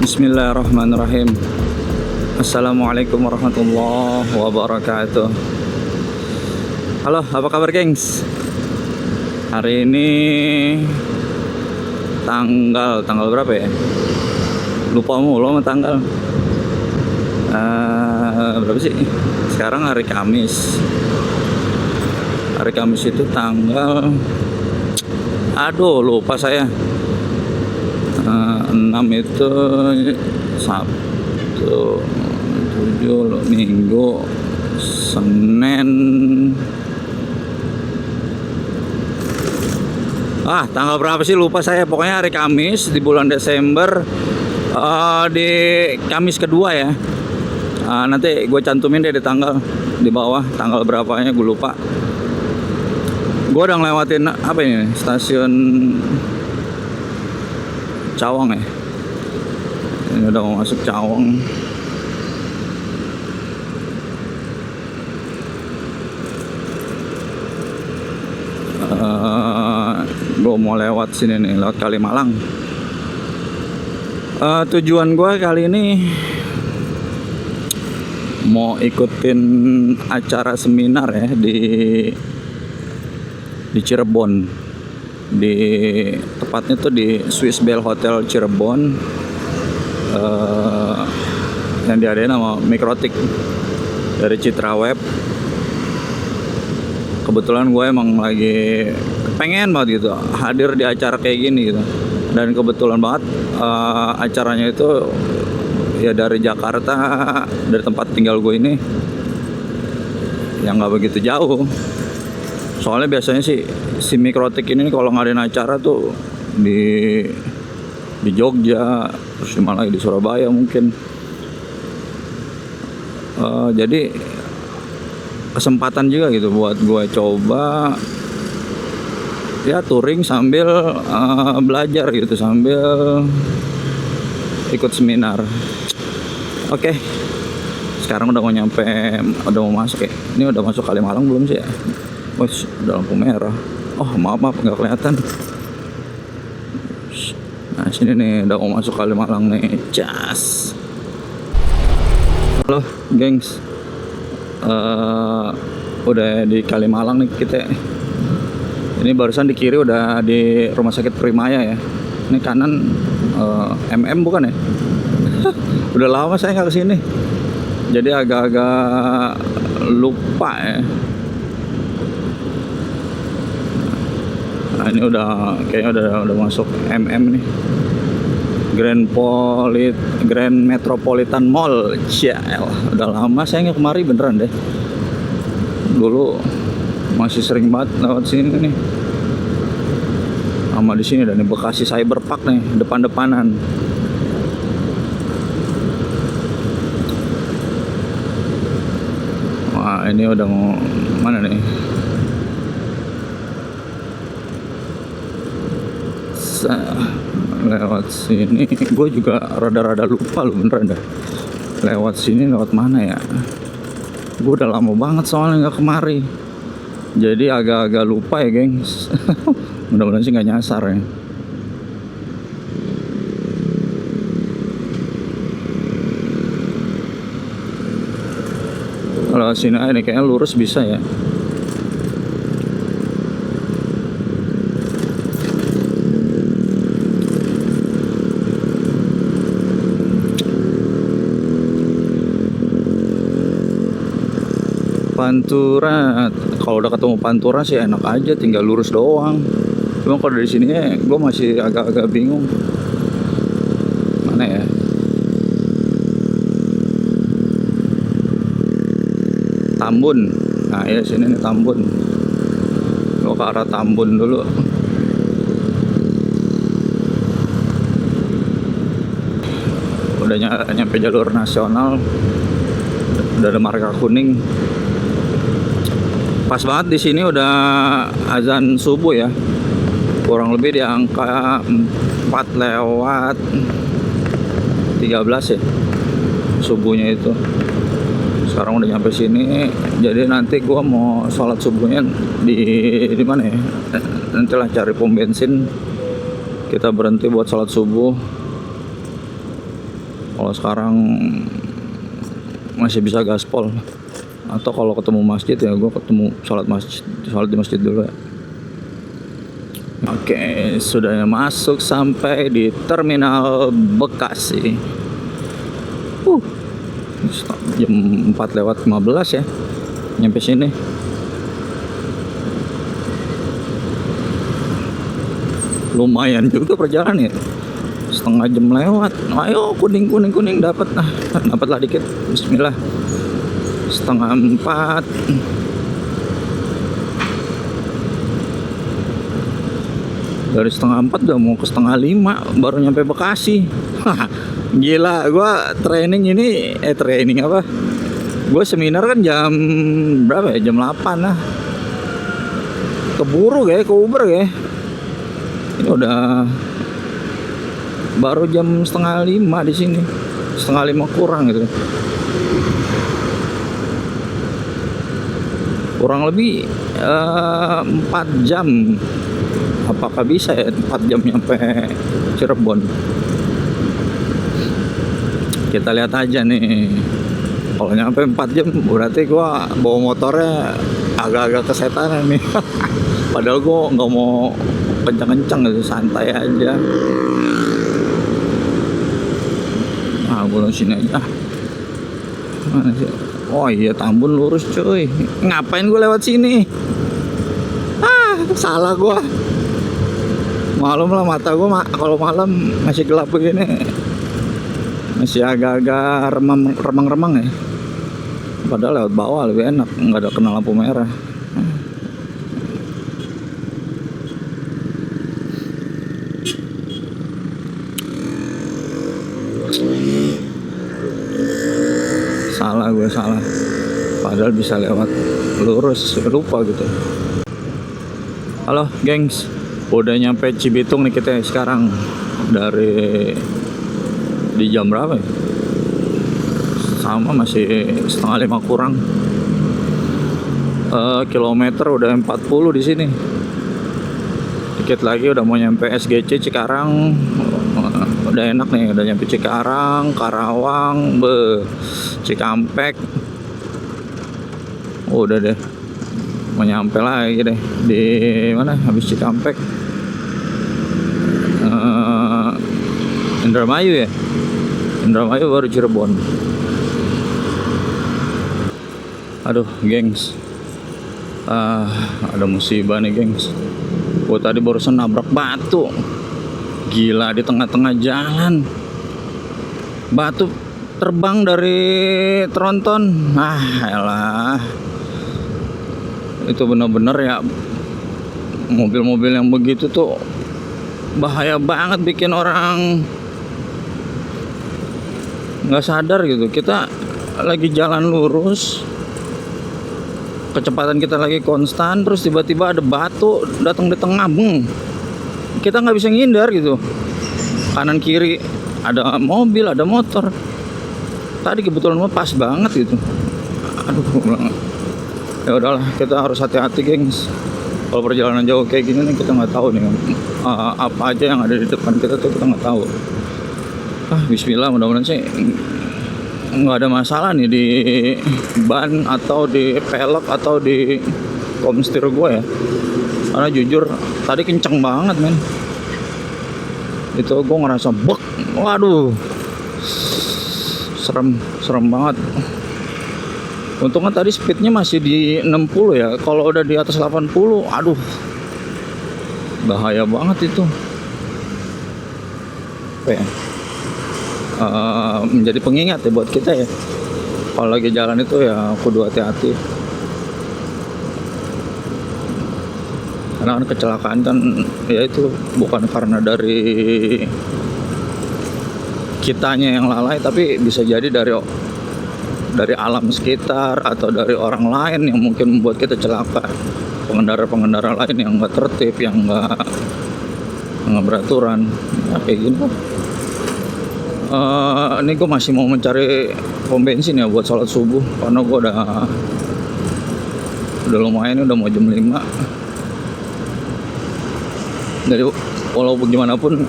Bismillahirrahmanirrahim. Assalamualaikum warahmatullahi wabarakatuh. Halo, apa kabar gengs? Hari ini tanggal berapa ya? Lupa mulu sama tanggal. Berapa sih? Sekarang hari Kamis. Hari Kamis itu tanggal, aduh lupa saya. 6 itu Sabtu, 7 Minggu, Senin. Tanggal berapa sih lupa saya. Pokoknya hari Kamis di bulan Desember, di Kamis kedua ya. Nanti gue cantumin deh di tanggal di bawah, tanggal berapanya gue lupa. Gue udah ngelewatin apa ini, stasiun Cawang ya. Ini udah mau masuk Cawang. Gue mau lewat sini nih, lewat Kalimalang. Tujuan gue kali ini mau ikutin acara seminar ya di Cirebon. Tepatnya tuh di Swiss Bell Hotel Cirebon, yang diadain sama Mikrotik dari Citra Web. Kebetulan gue emang lagi pengen banget gitu hadir di acara kayak gini gitu, dan kebetulan banget acaranya itu ya dari Jakarta, dari tempat tinggal gue ini yang nggak begitu jauh. Soalnya biasanya sih si Mikrotik ini kalau ngadain acara tuh di Jogja, terus malah di Surabaya mungkin. Jadi kesempatan juga gitu buat gue coba ya touring sambil belajar gitu, sambil ikut seminar. Oke. Sekarang udah mau masuk ya. Ini udah masuk Kalimalang belum sih ya? Udah lampu merah. Maaf nggak kelihatan. Nah sini nih udah mau masuk Kalimalang nih. Cas. Halo gengs, udah di Kalimalang nih kita. Ini barusan di kiri udah di Rumah Sakit Primaya ya. Ini kanan MM bukan ya? Udah lama saya nggak kesini, jadi agak-agak lupa ya. Nah ini kayaknya udah masuk MM nih, Grand Metropolitan Mall. Udah lama saya nggak kemari beneran deh. Dulu masih sering banget lewat sini nih. Sama di sini dan di Bekasi Cyberpark nih, depan-depanan. Wah ini udah mau mana nih? Lewat sini gue juga rada-rada lupa loh beneran dah. Lewat sini lewat mana ya? Gue udah lama banget soalnya nggak kemari, jadi agak-agak lupa ya gengs. Mudah-mudahan sih nggak nyasar ya. Kalau sini aja nih kayaknya lurus bisa ya. Pantura, kalau udah ketemu Pantura sih enak aja, tinggal lurus doang. Cuma kalau dari sini gue masih agak-agak bingung mana ya. Tambun, nah ya sini nih Tambun. Gue ke arah Tambun dulu. Udah nyampe jalur nasional, udah ada marka kuning. Pas banget di sini udah azan subuh ya. Kurang lebih di angka 4:13 ya subuhnya itu. Sekarang udah nyampe sini, jadi nanti gua mau sholat subuhnya di mana ya? Nantilah cari pom bensin, kita berhenti buat sholat subuh. Kalau sekarang masih bisa gaspol, atau kalau ketemu masjid ya gue ketemu sholat di masjid dulu ya. Oke, sudah masuk sampai di terminal Bekasi. Jam 4:15 ya nyampe sini. Lumayan juga perjalanan ya, setengah jam lewat. Ayo kuning dapatlah dikit. Bismillah. 3:30. Dari 4:30 udah mau ke 4:30 baru nyampe Bekasi. Gila, gua training apa? Gua seminar kan jam berapa ya? Jam 8 lah. Keburu ke Uber ya. Ini udah baru jam 4:30 di sini. 4:30 kurang gitu. Kurang lebih 4 jam. Apakah bisa ya 4 jam nyampe Cirebon? Kita lihat aja nih. Kalau nyampe 4 jam berarti gua bawa motornya agak-agak kesetanan nih. Padahal gua nggak mau kencang-kencang gitu, santai aja. Belum sini aja. Mana sih? Oh iya, Tambun lurus cuy. Ngapain gue lewat sini? Salah gue. Malum lah, mata gue kalau malam masih gelap begini, masih agak-agak remang-remang ya. Padahal lewat bawah lebih enak, nggak ada kena lampu merah. Salah. Padahal bisa lewat lurus, lupa gitu. Halo gengs, udah nyampe Cibitung nih kita sekarang. Di jam berapa ya? Sama, masih 4:30 kurang. Kilometer udah 40 di sini. Dikit lagi udah mau nyampe SGC Cikarang. Udah enak nih, udah nyampe Cikarang, Karawang, Cikampek. Udah deh, mau nyampe lagi deh di mana habis Cikampek. Indramayu ya, Indramayu baru Cirebon. Aduh gengs, ada musibah nih gengs. Gua tadi barusan nabrak batu. Gila, di tengah-tengah jalan batu terbang dari tronton. Elah, itu bener-bener ya, mobil-mobil yang begitu tuh bahaya banget, bikin orang nggak sadar gitu. Kita lagi jalan lurus, kecepatan kita lagi konstan, terus tiba-tiba ada batu datang di tengah, kita nggak bisa ngindar gitu. Kanan kiri ada mobil, ada motor. Tadi kebetulan pas banget gitu. Aduh, ya udahlah, kita harus hati-hati gengs. Kalau perjalanan jauh kayak gini nih, kita nggak tahu nih apa aja yang ada di depan kita tuh, kita nggak tahu. Bismillah, mudah-mudahan sih nggak ada masalah nih di ban atau di pelek atau di komstir gue ya. Karena jujur tadi kenceng banget men. Itu gue ngerasa bek. Waduh, serem banget. Untungnya tadi speednya masih di 60 ya. Kalau udah di atas 80, aduh, bahaya banget itu. Menjadi pengingat ya buat kita ya. Kalau lagi jalan itu ya kudu hati-hati. Karena kan kecelakaan kan ya itu bukan karena dari kitanya yang lalai, tapi bisa jadi dari alam sekitar atau dari orang lain yang mungkin membuat kita celaka. Pengendara-pengendara lain yang nggak tertib, yang nggak beraturan, ya, kayak gini. Ini gue masih mau mencari pom bensin ya buat sholat subuh, karena gue udah lumayan, udah mau jam 5. Jadi walaupun gimana pun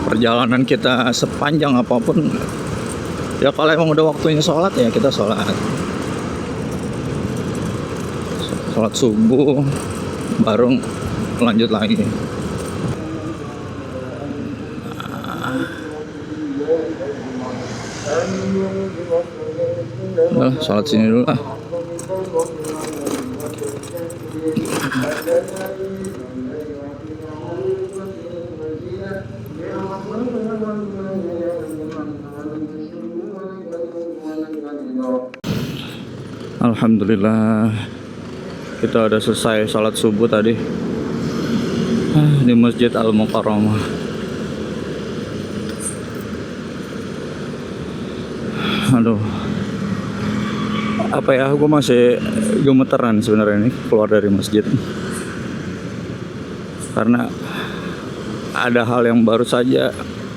perjalanan kita sepanjang apapun, ya kalau emang udah waktunya sholat ya kita sholat subuh baru lanjut lagi. Nah, sholat sini dulu lah. Alhamdulillah kita udah selesai sholat subuh tadi di Masjid Al-Mukarramah. Aduh, apa ya, gue masih gemeteran sebenarnya nih keluar dari masjid, karena ada hal yang baru saja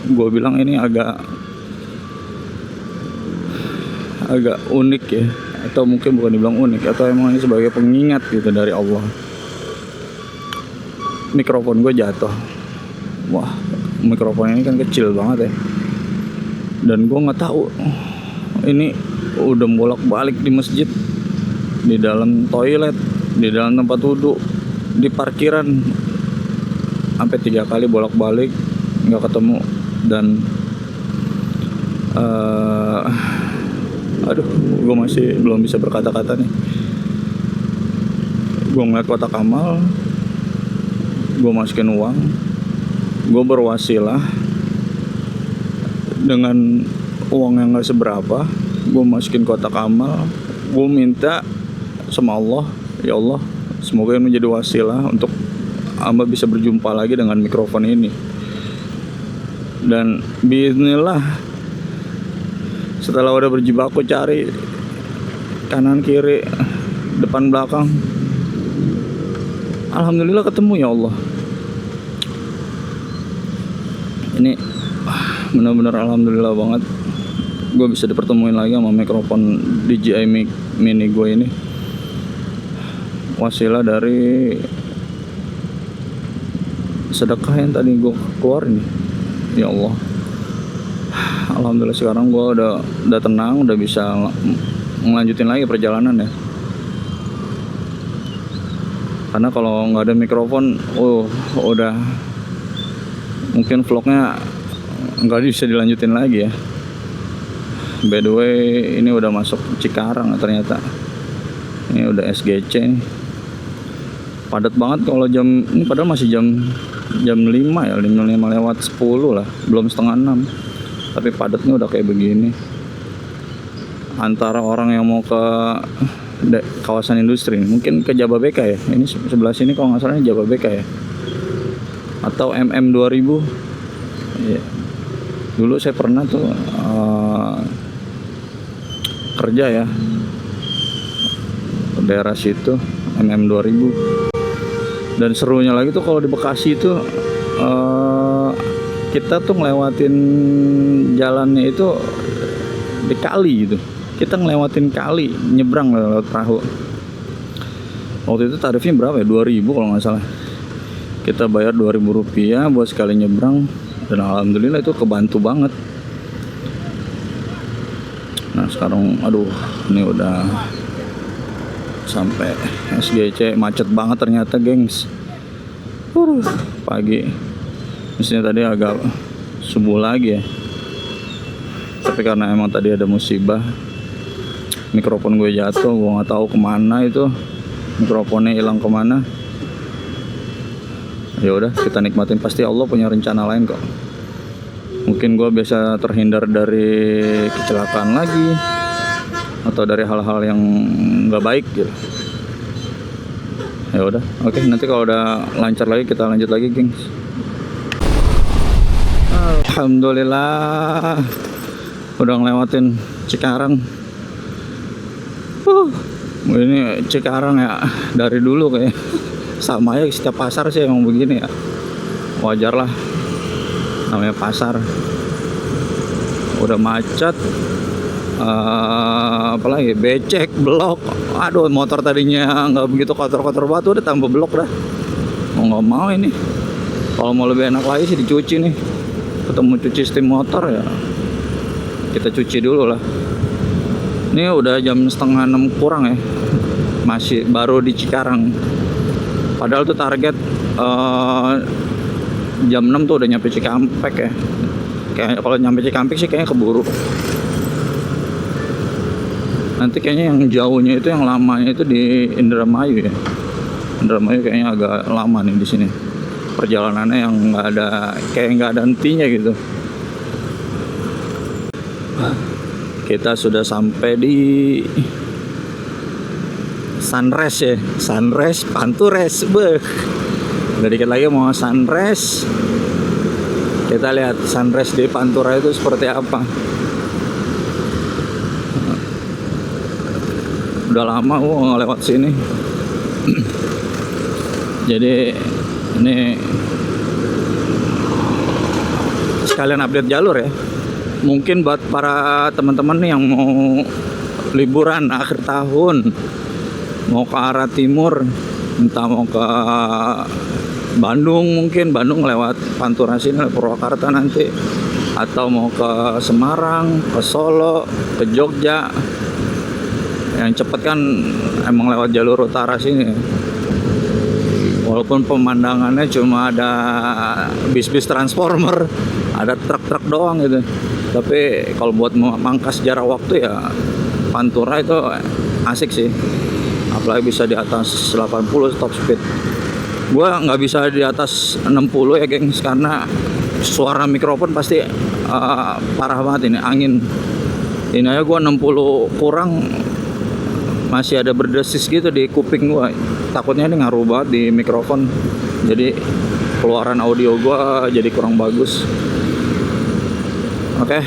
gue bilang ini agak unik ya, atau mungkin bukan dibilang unik, atau emang ini sebagai pengingat gitu dari Allah. Mikrofon gue jatuh. Wah, mikrofon ini kan kecil banget ya, dan gue nggak tahu ini udah bolak-balik di masjid, di dalam toilet, di dalam tempat wudhu, di parkiran, sampai 3 kali bolak-balik nggak ketemu. Dan aduh, gue masih belum bisa berkata-kata nih. Gue ngeliat kotak amal, gue masukin uang, gue berwasilah dengan uang yang gak seberapa, gue masukin kotak amal, gue minta sama Allah, ya Allah, semoga ini menjadi wasilah untuk hamba bisa berjumpa lagi dengan mikrofon ini. Dan bismillah, setelah udah berjibaku cari kanan kiri depan belakang, alhamdulillah ketemu ya Allah. Ini benar-benar alhamdulillah banget, gue bisa dipertemuin lagi sama mikrofon DJI Mini gue ini, wasilah dari sedekah yang tadi gue keluarin. Ya Allah, alhamdulillah sekarang gue udah tenang, udah bisa ngelanjutin lagi perjalanan ya. Karena kalau nggak ada mikrofon, udah mungkin vlognya nggak bisa dilanjutin lagi ya. By the way, ini udah masuk Cikarang ternyata. Ini udah SGC nih. Padat banget kalau jam ini, padahal masih jam 5 ya, 5 lewat 10 lah, belum setengah 6. Tapi padatnya udah kayak begini. Antara orang yang mau ke kawasan industri, mungkin ke Jababeka ya. Ini sebelah sini kalau nggak salah ini Jababeka ya. Atau MM 2000. Ya. Dulu saya pernah tuh kerja ya ke daerah situ, MM 2000. Dan serunya lagi tuh kalau di Bekasi itu kita tuh ngelewatin jalannya itu di kali gitu. Kita ngelewatin kali, nyebrang lewat perahu. Waktu itu tarifnya berapa ya? 2.000 kalau nggak salah. Kita bayar 2.000 rupiah buat sekali nyebrang, dan alhamdulillah itu kebantu banget. Nah sekarang aduh, ini udah sampai SGC, macet banget ternyata gengs. Pagi mestinya tadi agak subuh lagi ya, tapi karena emang tadi ada musibah, mikrofon gue jatuh, gue nggak tahu kemana itu mikrofonnya, hilang kemana. Ya udah, kita nikmatin, pasti Allah punya rencana lain kok. Mungkin gue bisa terhindar dari kecelakaan lagi, atau dari hal-hal yang nggak baik gitu. Ya udah, oke, nanti kalau udah lancar lagi kita lanjut lagi, gengs. Alhamdulillah udah ngelewatin Cikarang. Ini Cikarang ya dari dulu kayak sama ya, setiap pasar sih emang begini ya. Wajar lah, namanya pasar. Udah macet, apalagi becek, blok. Aduh, motor tadinya nggak begitu kotor-kotor banget, udah tambah blok dah. Mau nggak mau ini, kalau mau lebih enak lagi sih dicuci nih. ketemu cuci steam motor ya kita cuci dulu lah. Ini udah jam setengah 6 kurang ya, masih baru di Cikarang. Padahal tuh target jam 6 tuh udah nyampe Cikampek ya. Kayak kalau nyampe Cikampek sih kayaknya keburu. Nanti kayaknya yang jauhnya itu, yang lamanya itu di Indramayu ya. Indramayu kayaknya agak lama nih di sini. Perjalanannya yang nggak ada hentinya gitu. Kita sudah sampai di Sunrise ya. Sunrise Pantures. Udah dikit lagi mau Sunrise. Kita lihat Sunrise di Pantura itu seperti apa. Udah lama nggak lewat sini. Jadi ini sekalian update jalur ya. Mungkin buat para teman-teman nih yang mau liburan akhir tahun, mau ke arah timur, entah mau ke Bandung, mungkin Bandung lewat Pantura sini, Purwakarta nanti, atau mau ke Semarang, ke Solo, ke Jogja. Yang cepet kan emang lewat jalur utara sini. Walaupun pemandangannya cuma ada bis-bis transformer, ada truk-truk doang gitu. Tapi kalau buat memangkas jarak waktu ya Pantura itu asik sih. Apalagi bisa di atas 80 top speed. Gua nggak bisa di atas 60 ya gengs, karena suara mikrofon pasti parah banget ini, angin. Ini aja gua 60 kurang masih ada berdesis gitu di kuping gua. Takutnya ini ngaruh banget di mikrofon. Jadi keluaran audio gua jadi kurang bagus. Oke.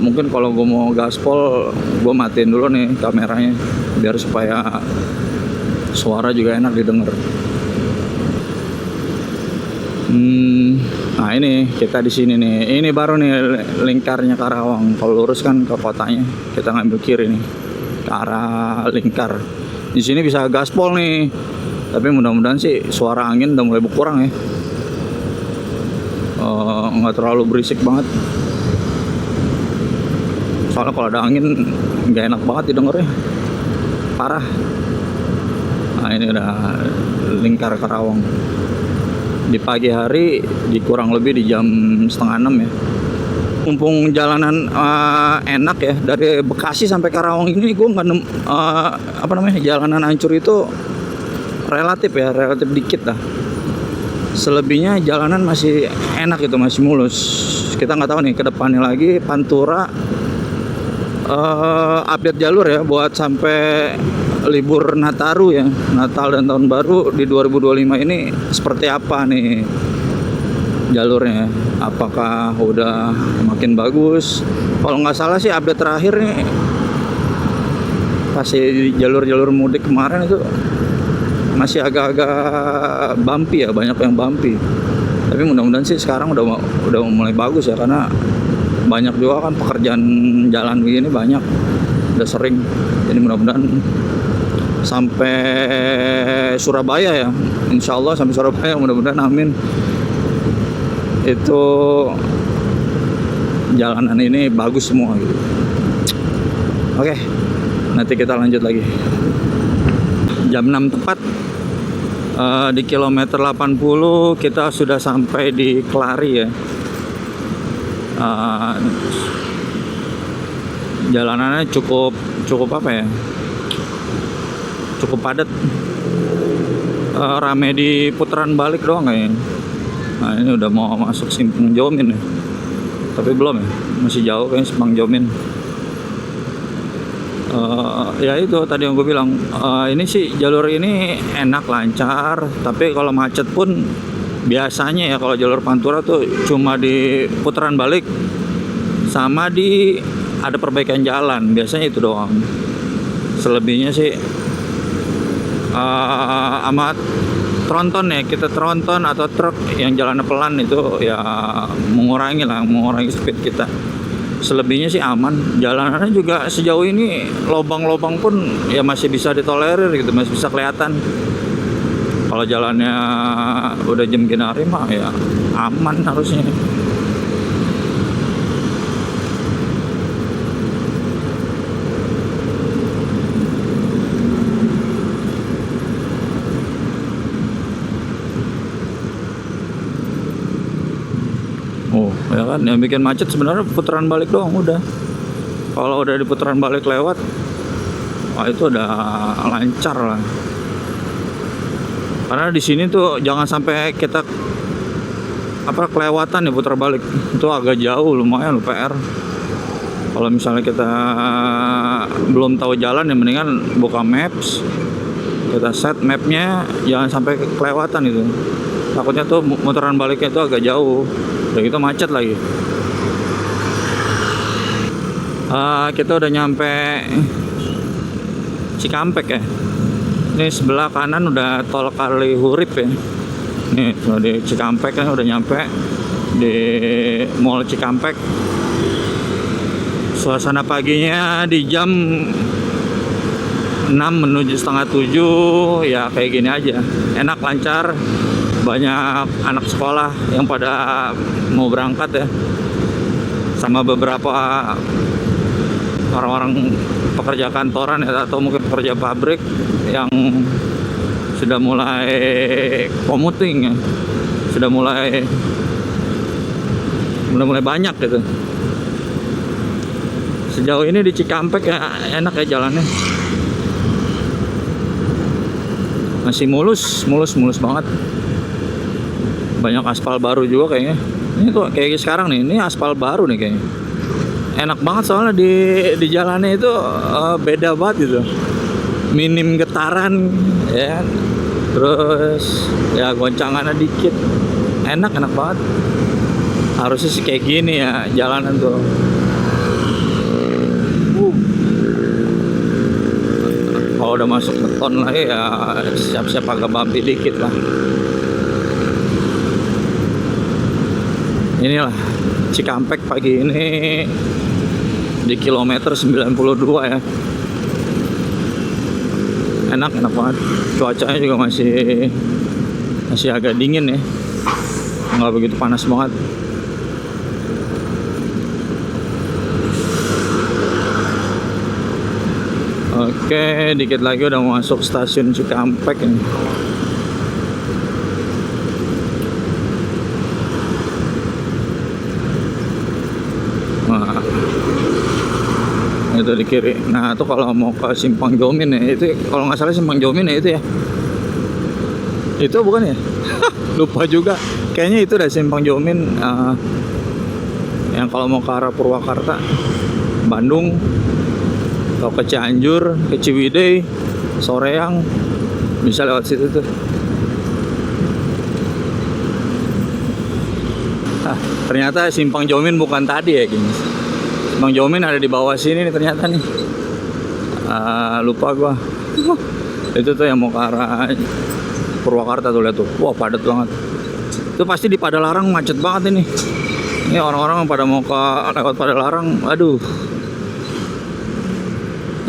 Mungkin kalau gue mau gaspol, gue matiin dulu nih kameranya biar supaya suara juga enak didengar. Nah ini kita di sini nih. Ini baru nih lingkarnya Karawang. Kalau lurus kan ke kotanya, kita ngambil kiri nih ke arah lingkar. Di sini bisa gaspol nih. Tapi mudah-mudahan sih suara angin udah mulai berkurang ya. Nggak terlalu berisik banget. Soalnya kalau ada angin nggak enak banget didengarnya, parah. Nah ini udah lingkar Karawang. Di pagi hari, di kurang lebih di jam setengah 6 ya. Mumpung jalanan enak ya, dari Bekasi sampai Karawang ini gue nggak jalanan hancur itu relatif dikit lah. Selebihnya jalanan masih enak gitu, masih mulus. Kita nggak tahu nih ke depannya lagi Pantura update jalur ya buat sampai libur Nataru ya, Natal dan Tahun Baru di 2025 ini seperti apa nih jalurnya? Apakah udah makin bagus? Kalau nggak salah sih update terakhir nih pasti jalur-jalur mudik kemarin itu masih agak-agak bumpy ya, banyak yang bumpy. Tapi mudah-mudahan sih sekarang udah mulai bagus ya, karena banyak juga kan pekerjaan jalan begini, banyak udah sering. Jadi mudah-mudahan sampai Surabaya ya, insya Allah sampai Surabaya, mudah-mudahan amin. Itu jalanan ini bagus semua gitu. Oke, nanti kita lanjut lagi. Jam 6 tepat di kilometer 80 kita sudah sampai di Kelari ya. Jalanannya cukup apa ya, cukup padat, rame di putaran balik doang kayaknya. Nah ini udah mau masuk Simpang Jomin ya, tapi belum ya, masih jauh kayaknya Simpang Jomin. Ya itu tadi yang gue bilang, ini sih jalur ini enak, lancar, tapi kalau macet pun biasanya ya kalau jalur Pantura tuh cuma di putaran balik sama di ada perbaikan jalan, biasanya itu doang. Selebihnya sih amat tronton ya, kita tronton atau truk yang jalannya pelan itu ya mengurangi speed kita. Selebihnya sih aman. Jalanannya juga sejauh ini lobang-lobang pun ya masih bisa ditolerir gitu, masih bisa kelihatan. Kalau jalannya udah jam gini hari mah ya aman harusnya. Oh, ya kan yang bikin macet sebenarnya putaran balik doang udah. Kalau udah di putaran balik lewat, wah itu udah lancar lah. Karena di sini tuh jangan sampai kita kelewatan ya putar balik. Itu agak jauh lumayan PR. Kalau misalnya kita belum tahu jalan ya mendingan buka maps. Kita set mapnya jangan sampai kelewatan itu. Takutnya tuh putaran baliknya itu agak jauh. Udah gitu macet lagi. Kita udah nyampe Cikampek ya. Ini sebelah kanan udah tol Kalihurip ya. Nih di Cikampek kan udah nyampe di Mall Cikampek. Suasana paginya di jam 6 menuju setengah 7 ya kayak gini aja. Enak, lancar. Banyak anak sekolah yang pada mau berangkat ya. Sama beberapa orang-orang pekerja kantoran ya, atau mungkin pekerja pabrik yang sudah mulai commuting ya. Sudah mulai banyak gitu. Sejauh ini di Cikampek ya enak ya jalannya. Masih mulus banget. Banyak aspal baru juga kayaknya. Ini tuh kayak sekarang nih, ini aspal baru nih kayaknya. Enak banget soalnya di jalannya itu beda banget gitu. Minim getaran ya. Terus ya goncangannya dikit. Enak banget. Harusnya sih kayak gini ya jalanan tuh. Kalau udah masuk beton lah ya siap-siap agak bumpy dikit lah. Inilah Cikampek pagi ini di kilometer 92 ya. Enak banget. Cuacanya juga masih agak dingin ya. Nggak begitu panas banget. Oke, dikit lagi udah masuk stasiun Cikampek ini. Nah, itu di kiri. Nah, itu kalau mau ke Simpang Jomin ya, itu kalau nggak salah Simpang Jomin ya itu ya. Itu bukan ya? Lupa juga. Kayaknya itu udah Simpang Jomin. Yang kalau mau ke arah Purwakarta, Bandung, atau ke Cianjur, ke Ciwidey, Soreang, bisa lewat situ tuh. Ternyata Simpang Jomin bukan tadi ya gini. Simpang Jomin ada di bawah sini nih ternyata nih. Lupa gua. Itu tuh yang mau ke arah Purwakarta tuh, lihat tuh. Wah, padat banget. Itu pasti di Padalarang macet banget ini. Ini orang-orang pada mau lewat Padalarang, aduh.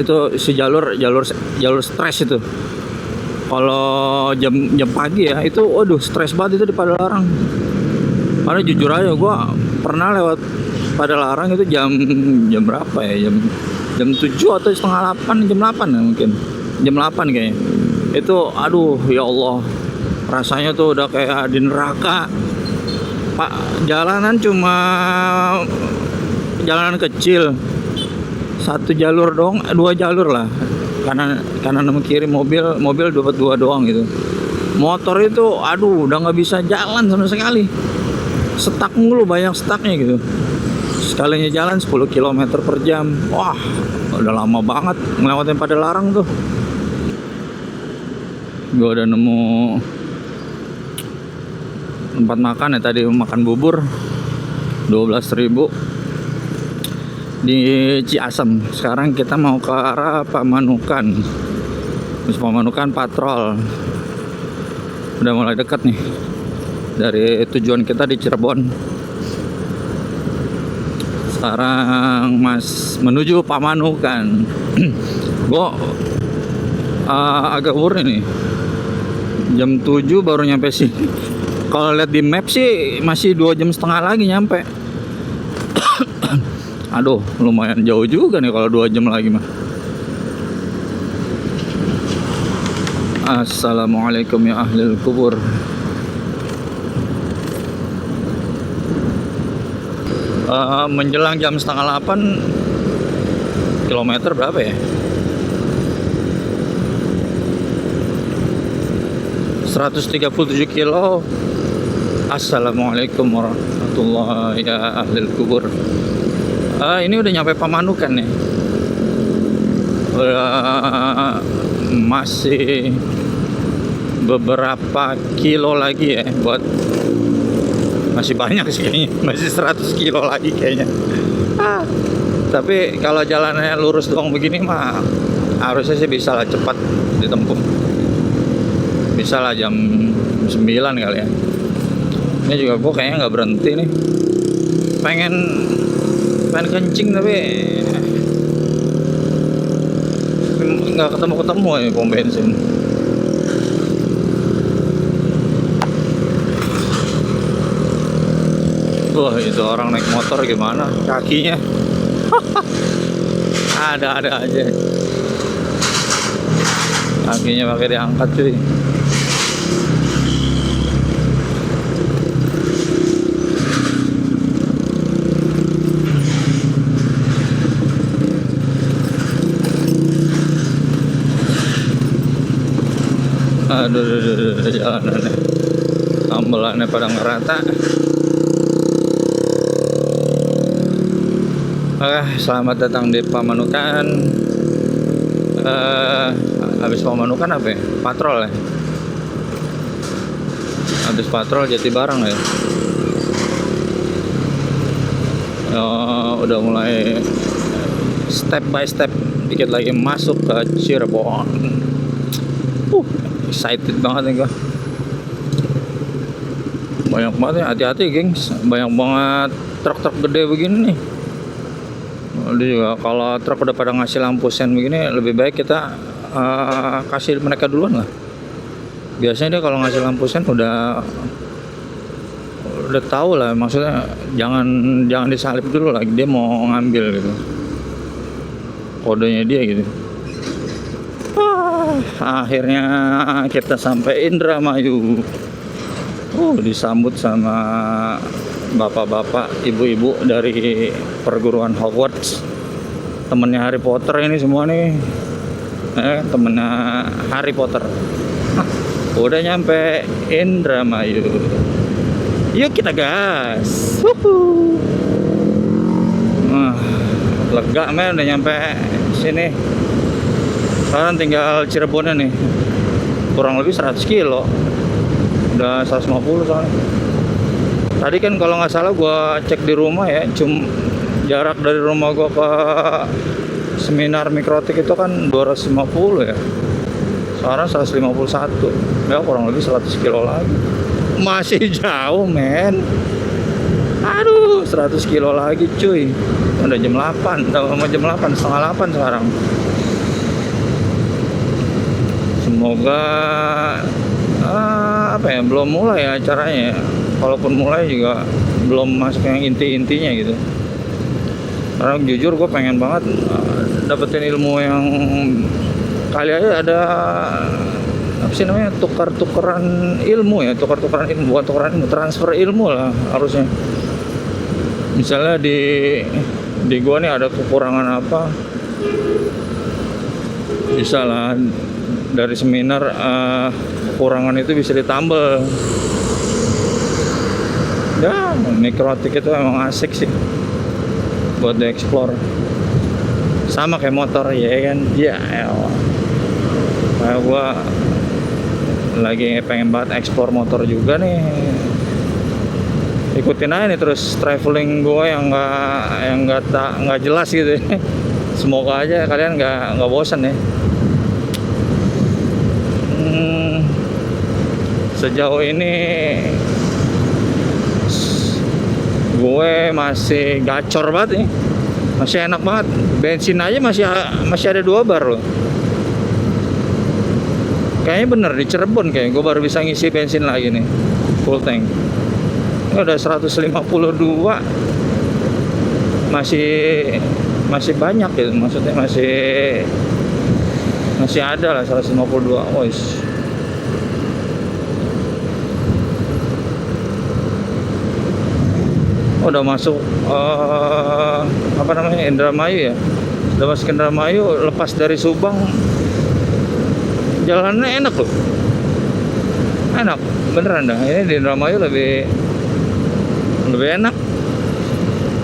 Itu si jalur stres itu. Kalau jam pagi ya itu waduh stres banget itu di Padalarang. Karena jujur aja gue pernah lewat Padalarang itu jam berapa ya, jam 7 atau setengah 8, jam 8 ya mungkin, jam 8 kayaknya. Itu aduh ya Allah, rasanya tuh udah kayak di neraka. Pak, jalanan cuma jalanan kecil, satu jalur dong, 2 jalur lah, kanan sama kiri, mobil dapat 2 doang gitu. Motor itu aduh udah nggak bisa jalan sama sekali, stuck mulu, banyak stucknya gitu. Sekalinya jalan 10 km per jam. Wah, udah lama banget ngelewatin Padalarang tuh. Gue udah nemu tempat makan ya, tadi makan bubur 12.000 di Ciasem. Sekarang kita mau ke arah Pamanukan. Terus Pamanukan patrol. Udah mulai dekat nih dari tujuan kita di Cirebon. Sekarang menuju Pamanukan. Gue agak worry nih. Jam 7 baru nyampe sini. Kalau lihat di map sih masih 2,5 jam lagi nyampe. Aduh, lumayan jauh juga nih kalau 2 jam lagi mah. Assalamualaikum ya ahlil kubur. Menjelang jam setengah 8, kilometer berapa ya? 137 kilo. Assalamualaikum warahmatullahi ya ahlil kubur. Ini udah nyampe Pamanukan nih. Masih beberapa kilo lagi ya buat, masih banyak sih kayaknya, masih 100 kilo lagi kayaknya. Tapi kalau jalannya lurus doang begini mah harusnya sih bisa lah cepat ditempuh. Bisa lah jam 9 kali ya. Ini juga gue kayaknya nggak berhenti nih. Pengen kencing tapi nggak ketemu ya pom bensin. Wah, itu orang naik motor gimana kakinya? Ada aja kakinya pakai diangkat cuy. Aduh, jalanannya ambelannya pada ngerata. Selamat datang di Pamanukan. Habis Pamanukan apa ya? Patrol ya. Habis patrol Jatibarang ya. Udah mulai step by step dikit lagi masuk ke Cirebon. Excited banget nih gua. Banyak banget ya, hati-hati gengs. Banyak banget truk-truk gede begini nih. Dia juga kalau truk udah pada ngasih lampu sen begini, lebih baik kita kasih mereka duluan lah. Biasanya dia kalau ngasih lampu sen udah tahu lah, maksudnya jangan disalip dulu lagi, dia mau ngambil gitu. Kodenya dia gitu. Akhirnya kita sampai Indramayu. Disambut sama bapak-bapak, ibu-ibu dari perguruan Hogwarts. Temennya Harry Potter ini semua nih. Temennya Harry Potter. Udah nyampe Indramayu. Yuk kita gas. Lega men, udah nyampe sini. Sekarang tinggal Cirebonnya nih. Kurang lebih 100 kilo. Udah 150 soalnya. Tadi kan kalau nggak salah gua cek di rumah ya, jarak dari rumah gua ke seminar mikrotik itu kan 250 ya. Sekarang 151. Ya kurang lebih 100 kilo lagi. Masih jauh men. Aduh, 100 kilo lagi cuy. Udah jam 8, udah mau jam 8, setengah 8 sekarang. Semoga belum mulai ya acaranya. Kalaupun mulai juga belum masuk yang inti-intinya gitu. Karena jujur gue pengen banget dapetin ilmu yang kali aja ada apa sih namanya, tukar-tukaran ilmu ya, tukar-tukaran ilmu, bukan tukaran ilmu, transfer ilmu lah harusnya. Misalnya di gue nih ada kekurangan apa, bisa lah dari seminar kekurangan itu bisa ditambal. Ya, mikrotik itu emang asik sih buat dieksplor. Sama kayak motor ya kan. Ya elah. Kayak gua lagi pengen banget ekspor motor juga nih. Ikutin aja nih terus traveling gua yang nggak jelas gitu. Semoga aja kalian nggak bosan ya. Sejauh ini gue masih gacor banget nih, masih enak banget. Bensin aja masih ada 2 bar loh. Kayaknya bener di Cirebon, kayak gue baru bisa ngisi bensin lagi nih full tank. Ini udah 152, masih banyak gitu, maksudnya masih ada lah 152. Wis. Udah masuk apa namanya, Indramayu ya. Udah masuk Indramayu, lepas dari Subang jalannya enak loh, enak beneran dah. Ini di Indramayu lebih enak.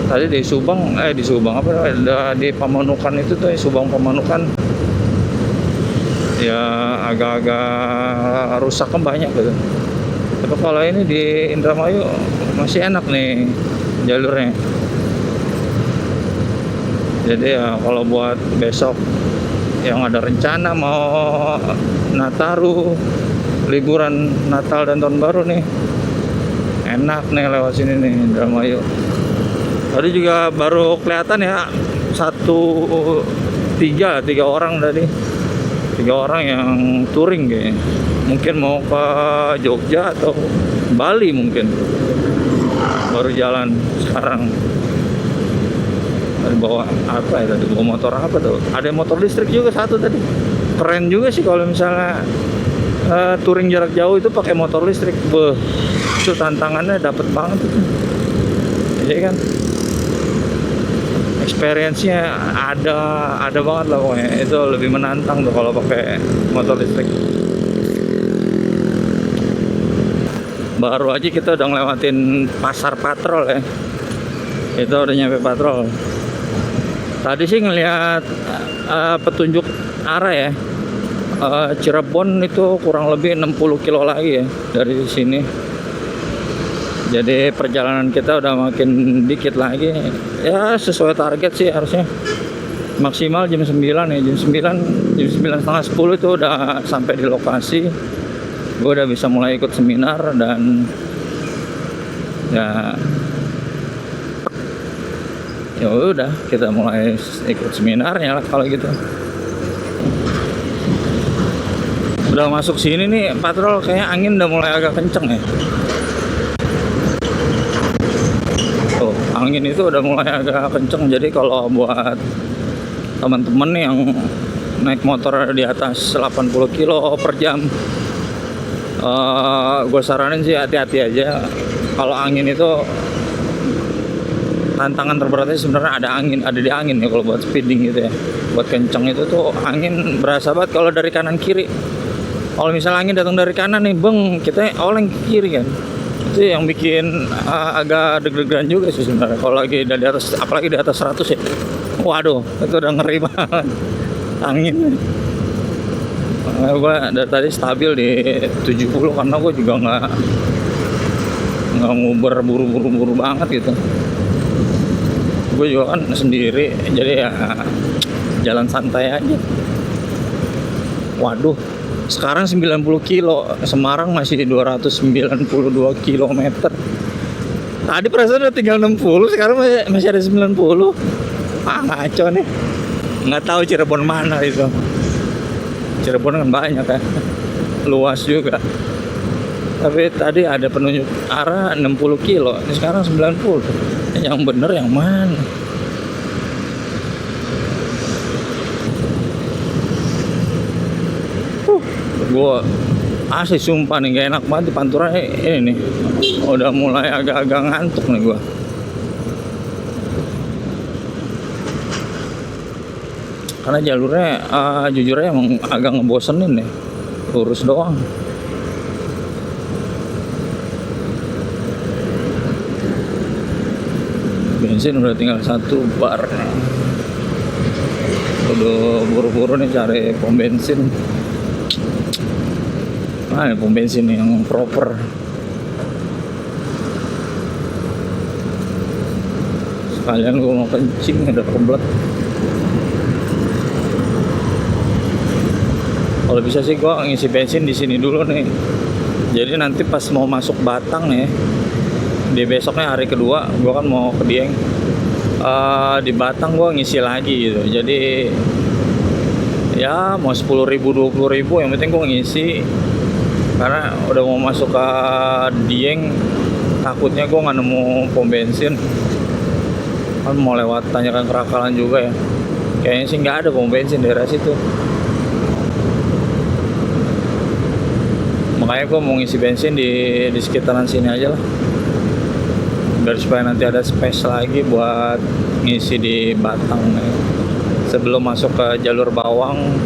Tadi di Subang apa namanya, di Pamanukan itu tuh, Subang Pamanukan ya agak-agak rusak kan banyak gitu. Tapi kalau ini di Indramayu masih enak nih jalurnya. Jadi ya kalau buat besok yang ada rencana mau Nataru, liburan Natal dan Tahun Baru nih, enak nih lewat sini nih Indramayu. Tadi juga baru kelihatan ya, tiga orang tadi, 3 orang yang touring kayaknya. Mungkin mau ke Jogja atau Bali mungkin. Baru jalan sekarang. Tadi bawa apa ya tadi? Bawa motor apa tuh? Ada motor listrik juga satu tadi. Keren juga sih kalau misalnya touring jarak jauh itu pakai motor listrik. Beuh, itu tantangannya dapet banget itu. Jadi kan experience-nya ada banget lah pokoknya. Itu lebih menantang tuh kalau pakai motor listrik. Baru aja kita udah ngelewatin pasar Patrol ya. Itu udah nyampe Patrol. Tadi sih ngelihat petunjuk arah ya. Cirebon itu kurang lebih 60 kilo lagi ya dari sini. Jadi perjalanan kita udah makin dikit lagi. Ya sesuai target sih harusnya. Maksimal jam 9 ya. Jam 9:30 10 itu udah sampai di lokasi. Gue udah bisa mulai ikut seminar dan ya udah kita mulai ikut seminarnya lah kalau gitu. Udah masuk sini nih Patrol, kayak angin udah mulai agak kenceng ya. Tuh, angin itu udah mulai agak kenceng. Jadi kalau buat teman-teman yang naik motor di atas 80 kilo per jam, gue saranin sih hati-hati aja. Kalau angin itu tantangan terberatnya sebenarnya ada di angin ya. Kalau buat speeding gitu ya, buat kenceng itu tuh angin berasa banget kalau dari kanan kiri. Kalau misalnya angin datang dari kanan nih, beng, kita oleng ke kiri kan. Itu yang bikin agak deg-degan juga sih sebenarnya. Kalau lagi di atas, apalagi di atas 100 ya. Waduh, itu udah ngeri banget angin. Gue dari tadi stabil di 70 karena gue juga nggak nguber buru-buru banget gitu. Gue juga kan sendiri, jadi ya jalan santai aja. Waduh, sekarang 90 kilo, Semarang masih 292 kilometer. Tadi perasaan udah tinggal 60, sekarang masih ada 90. Ngaco nih. Nggak tahu Cirebon mana itu. Cirebon kan banyak kan, luas juga. Tapi tadi ada penunjuk arah 60 kilo, ini sekarang 90. Yang bener yang mana? Gue asli sumpah nih gak enak banget di Pantura ini nih. Udah mulai agak-agak ngantuk nih gue. Karena jalurnya jujur aja emang agak ngebosenin nih, lurus doang. Bensin udah tinggal 1 bar. Udah buru-buru nih cari pom bensin. Ini pom bensin yang proper. Sekalian gue mau kencing, ada kebelet. Kalau bisa sih gue ngisi bensin di sini dulu nih. Jadi nanti pas mau masuk Batang nih, di besoknya hari kedua, gue kan mau ke Dieng. Di Batang gue ngisi lagi gitu. Jadi Ya mau 10.000 20.000 yang penting gue ngisi, karena udah mau masuk ke Dieng, takutnya gue nggak nemu pom bensin. Kan mau lewat Tanjakan Kerakalan juga ya, kayaknya sih nggak ada pom bensin di daerah situ. Makanya gue mau ngisi bensin di sekitaran sini aja lah, biar supaya nanti ada space lagi buat ngisi di Batang ya. Sebelum masuk ke jalur Bawang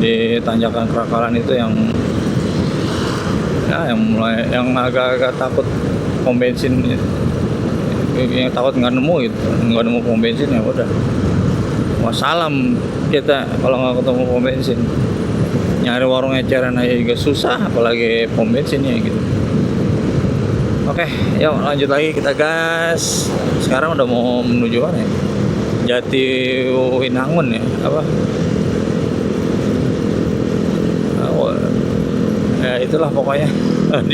di Tanjakan Kerakalan itu yang ya yang agak-agak takut pom bensin, yang takut nggak nemu gitu, nggak nemu pom bensin ya udah wassalam kita kalau nggak ketemu pom bensin. Nyari warung eceran aja juga susah, apalagi pom bensinnya gitu. Oke, yuk lanjut lagi, kita gas. Sekarang udah mau menuju mana ya? Jatiwinangun ya, apa? Ya itulah pokoknya.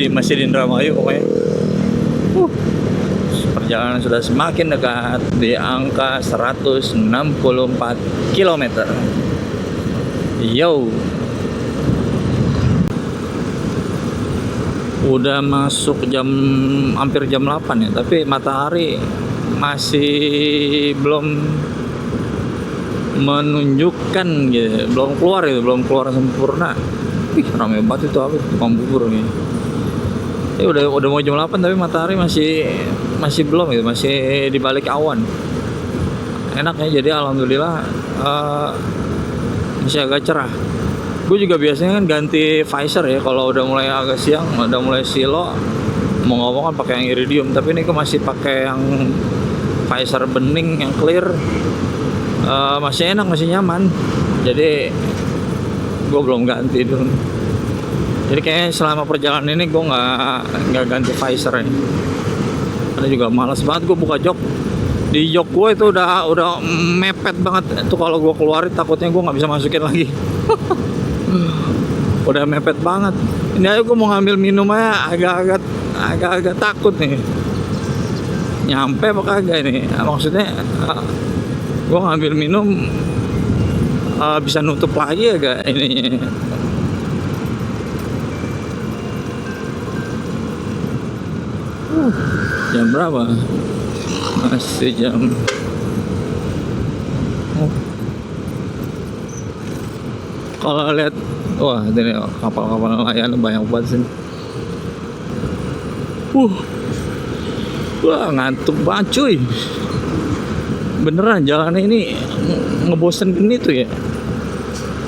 Masih di Indramayu pokoknya. Perjalanan sudah semakin dekat di angka 164 km. Yo. Udah masuk hampir jam 8 ya, tapi matahari masih belum menunjukkan gitu, belum keluar sempurna. Ramai banget itu, apa tukang bubur nih. Udah mau jam 8 tapi matahari masih belum gitu, masih di balik awan. Enak ya, jadi alhamdulillah masih agak cerah. Gue juga biasanya kan ganti visor ya kalau udah mulai agak siang, udah mulai silo, mau ngomong kan pakai yang iridium, tapi ini gue masih pakai yang visor bening yang clear. Masih enak, masih nyaman, jadi gue belum ganti dulu. Jadi kayaknya selama perjalanan ini gue nggak ganti visor ya, karena juga malas banget gue buka jok. Di jok gue itu udah mepet banget itu, kalau gue keluarin takutnya gue nggak bisa masukin lagi. Udah mepet banget. Ini aja gue mau ngambil minum aja agak-agak takut nih, nyampe apa kagak nih. Maksudnya gue ngambil minum bisa nutup lagi agak ininya. Jam berapa? Masih jam kalau lihat, wah ini kapal-kapal nelayan banyak banget sini. Wah ngantuk banget cuy, beneran jalan ini ngebosenin itu ya,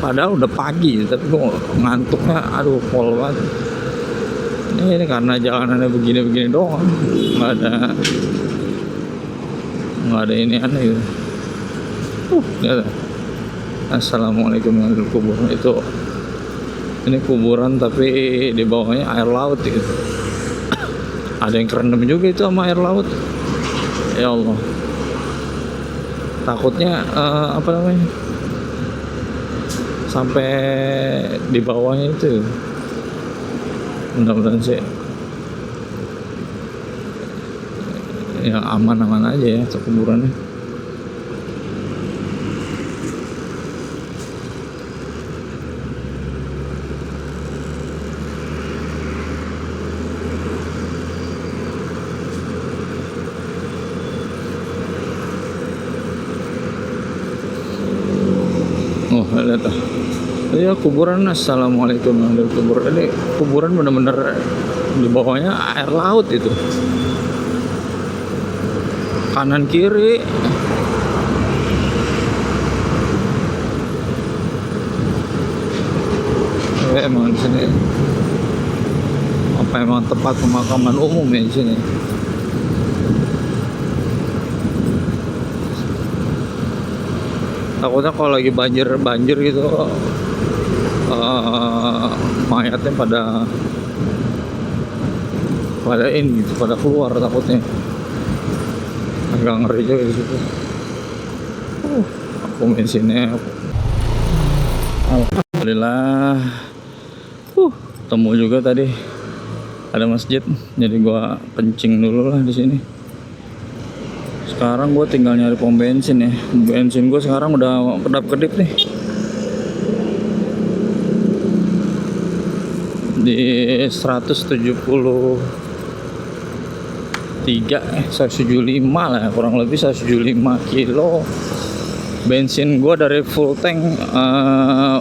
padahal udah pagi tapi gue ngantuknya aduh pol banget. Ini karena jalanannya begini-begini doang, nggak ada ini aneh gitu. Lihat. Assalamualaikum warahmatullahi wabarakatuh. Itu ini kuburan tapi di bawahnya air laut gitu. Ada yang kerendam juga itu sama air laut. Ya Allah. Takutnya apa namanya? Sampai di bawahnya itu. Mudah-mudahan sih ya aman-aman aja ya kuburannya. Oh lihat ah, ya kuburan. Assalamualaikum warahmatullahi wabarakatuh. Ini kuburan bener-bener di bawahnya air laut itu, kanan kiri. Emang di sini apa emang tempat pemakaman umum ya di sini? Takutnya kalau lagi banjir gitu mayatnya pada ini gitu, pada keluar, takutnya agak ngeri juga di situ. Aku bensinnya alhamdulillah temu juga tadi ada masjid, jadi gua kencing dulu lah di sini. Sekarang gue tinggal nyari pom bensin ya. Bensin gue sekarang udah kedap-kedip nih. di 175 lah, kurang lebih 175 kilo. Bensin gua dari full tank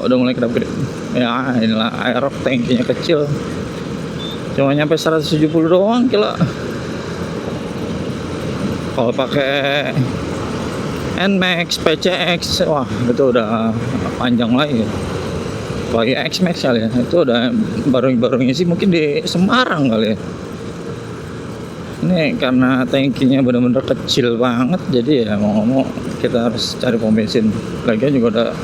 udah mulai kedap-kedip. Ya inilah Aerox, tankinya kecil, cuma nyampe 170 doang kilo. Kalau pakai NMAX, PCX, wah itu udah panjang lagi. Pakai X-Max kali ya, itu udah baru-barunya sih mungkin di Semarang kali ya. Ini karena tankinya bener-bener kecil banget, jadi ya mau ngomong kita harus cari pom bensin. Lagian juga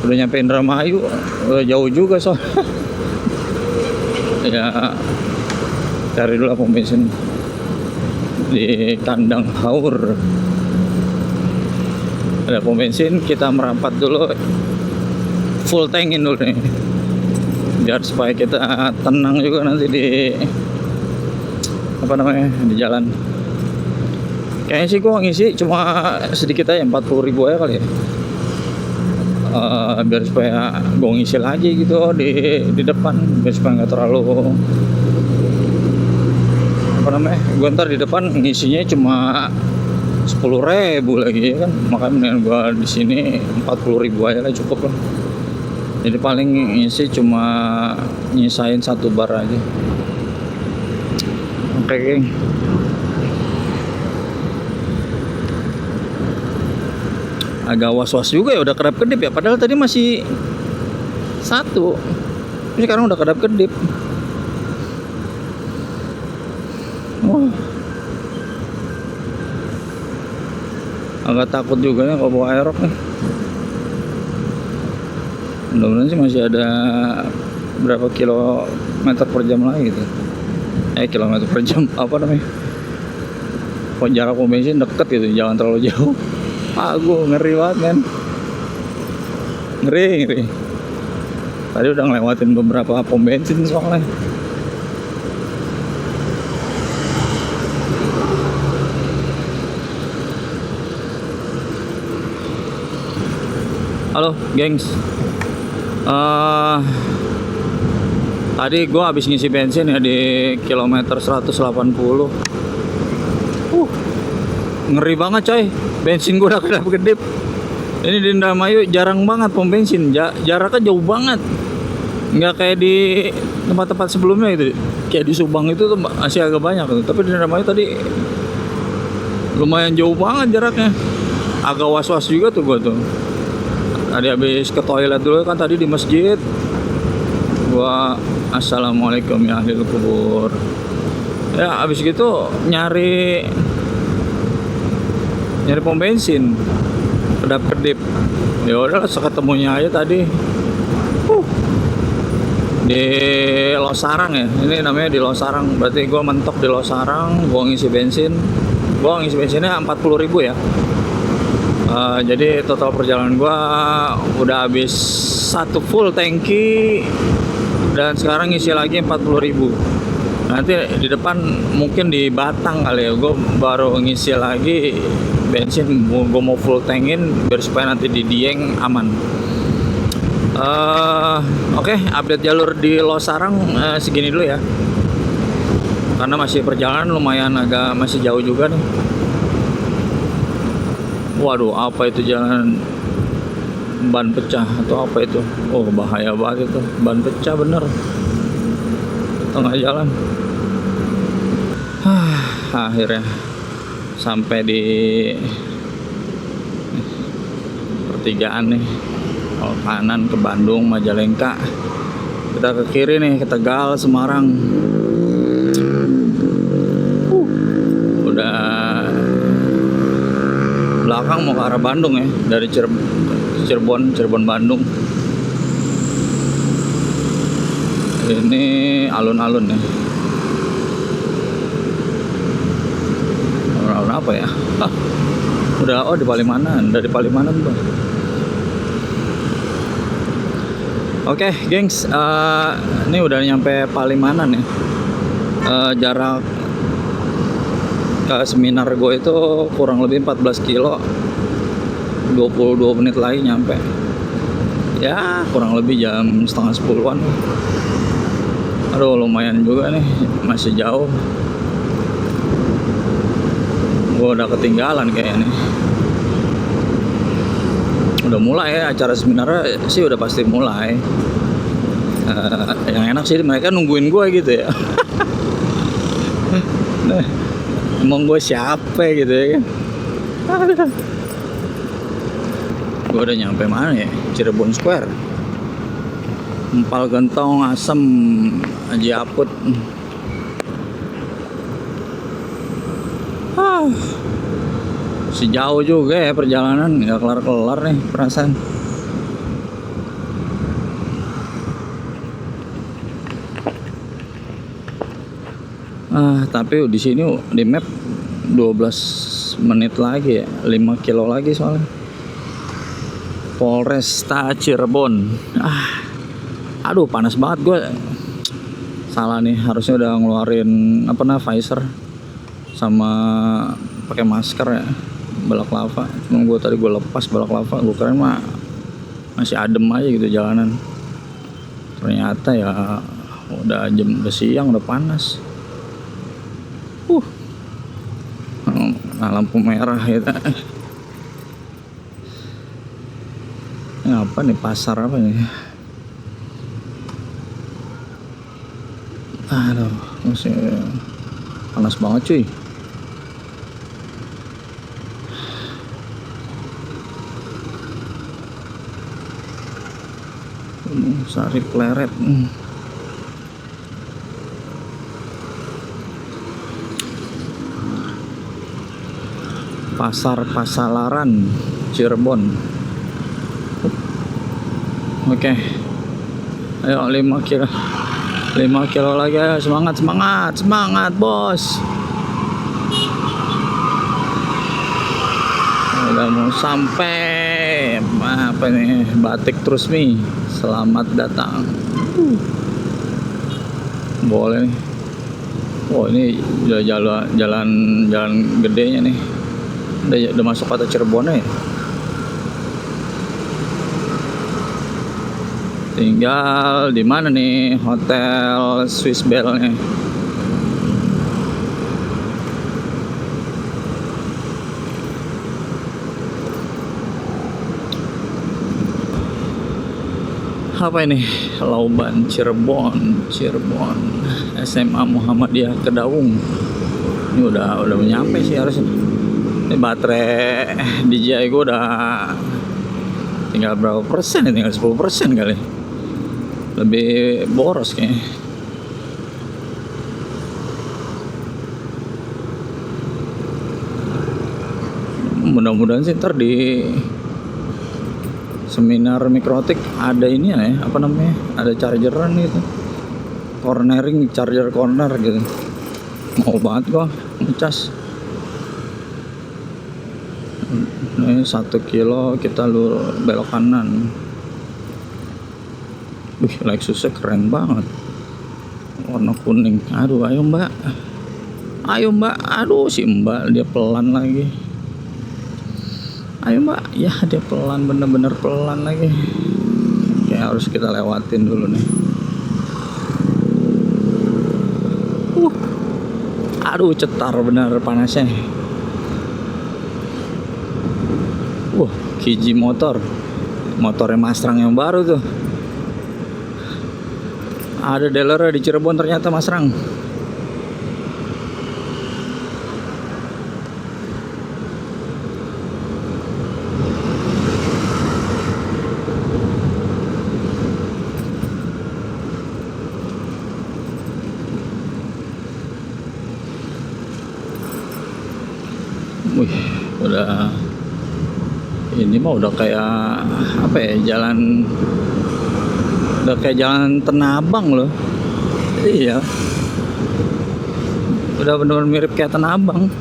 udah nyampe Indramayu, udah jauh juga soalnya. Ya cari dulu pom bensin di kandang haur. Ada pom bensin, kita merapat dulu, full tankin dulu nih, biar supaya kita tenang juga nanti di di jalan. Kayaknya sih gua ngisi cuma sedikit aja, 40.000 aja kali ya. Biar supaya gua ngisi lagi gitu di depan, biar supaya nggak terlalu gua ntar di depan ngisinya cuma 10.000 lagi ya kan, makanya mendingan gua di sini 40.000 aja lah, cukup lah. Jadi paling ngisi cuma nyisain 1 bar aja. Oke, geng. Agak was-was juga ya, udah kedap-kedip ya, padahal tadi masih 1. Ini sekarang udah kedap-kedip. Wah. Agak takut juga ya kalau bawa Aerox nih. Mudah-mudahan sih masih ada berapa kilometer per jam lagi gitu. Kilometer per jam apa namanya? Kok jarak pom bensin deket gitu, jangan terlalu jauh. Gue ngeri banget kan. Ngeri. Tadi udah ngelewatin beberapa pom bensin soalnya. Halo, gengs. Tadi gue habis ngisi bensin ya di kilometer 180. Ngeri banget coy, bensin gue udah kedap-kedip. Ini di Indramayu jarang banget pom bensin, jaraknya jauh banget. Nggak kayak di tempat-tempat sebelumnya itu. Kayak di Subang itu tuh masih agak banyak tuh. Tapi di Indramayu tadi lumayan jauh banget jaraknya. Agak was-was juga tuh gue tuh. Tadi habis ke toilet dulu kan tadi di masjid. Gua assalamualaikum ya ahlil kubur. Ya habis gitu nyari pom bensin, kedap-kedip. Ya udah seketemunya aja tadi. Di Losarang ya. Ini namanya di Losarang. Berarti gua mentok di Losarang, gua ngisi bensin. Gua ngisi bensinnya 40.000 ya. Jadi total perjalanan gua udah habis 1 full tangki dan sekarang ngisi lagi 40.000. Nanti di depan mungkin di Batang kali ya, gua baru ngisi lagi bensin. Gua mau full tankin biar supaya nanti di Dieng aman. Oke, update jalur di Losarang segini dulu ya, karena masih perjalanan lumayan agak masih jauh juga nih. Waduh, apa itu, jalan ban pecah atau apa itu? Oh, bahaya banget itu, ban pecah bener tengah jalan. Akhirnya sampai di pertigaan nih. Kalau kanan ke Bandung, Majalengka. Kita ke kiri nih ke Tegal, Semarang. Udah belakang mau ke arah Bandung ya, dari Cirebon Bandung. Ini alun-alun ya. Alun-alun apa ya? Udah di Palimanan, dari Palimanan tuh. Oke, gengs, ini udah nyampe Palimanan ya. Jarak ke seminar gue itu kurang lebih 14 kilo, 22 menit lagi nyampe. Ya kurang lebih jam setengah 10-an. Aduh, lumayan juga nih, masih jauh. Gua udah ketinggalan kayaknya. Udah mulai ya acara seminarnya sih, udah pasti mulai. Yang enak sih mereka nungguin gue gitu ya. Nah, emang gue siapa gitu ya kan. Gue udah nyampe mana ya? Cirebon Square. Empal Gentong, Asem, Haji Aput. Sejauh juga ya perjalanan, nggak kelar-kelar nih perasaan. Tapi di sini di map 12 menit lagi ya, 5 kilo lagi soalnya. Polresta Cirebon. Aduh, panas banget gue. Salah nih, harusnya udah ngeluarin visor sama pakai masker ya, balaklava. Cuma gue lepas balaklava, gue keren mah masih adem aja gitu jalanan. Ternyata ya udah siang, udah panas. Lampu merah gitu. Ini apa nih, pasar apa nih? Aduh, masih panas banget cuy. Sari Pleret. Pasar Pasalaran Cirebon. Oke. Ayo 5 kilo lagi, ayo. Semangat bos. Udah mau sampai. Apa nih, Batik Trusmi. Selamat datang. Boleh nih. Oh, ini udah jalan gedenya nih. Udah masuk kota Cirebon ya. Tinggal di mana nih hotel Swiss Bell nih? Apa ini? Lauban Cirebon, SMA Muhammadiyah Kedaung. Ini udah nyampe sih harusnya. Ini baterai DJI gue udah tinggal berapa persen ya? Tinggal 10% kali. Lebih boros kayaknya. Mudah-mudahan sih ntar di seminar mikrotik ada ini ya, ada chargeran gitu, charger corner gitu. Mau banget gua ngecas. Ini 1 kilo kita belok kanan. Lexusnya keren banget, warna kuning. Aduh, ayo mbak. Aduh, si mbak dia pelan lagi. Ayo mbak, ya dia pelan, bener-bener pelan lagi. Kayak harus kita lewatin dulu nih. Aduh, cetar bener panasnya. Kiji motornya Masrang yang baru tuh. Ada dealer di Cirebon ternyata, Masrang. Udah ini mah udah kayak jalan, udah kayak jalan Tanah loh. Iya, udah benar-benar mirip kayak Tanah Abang.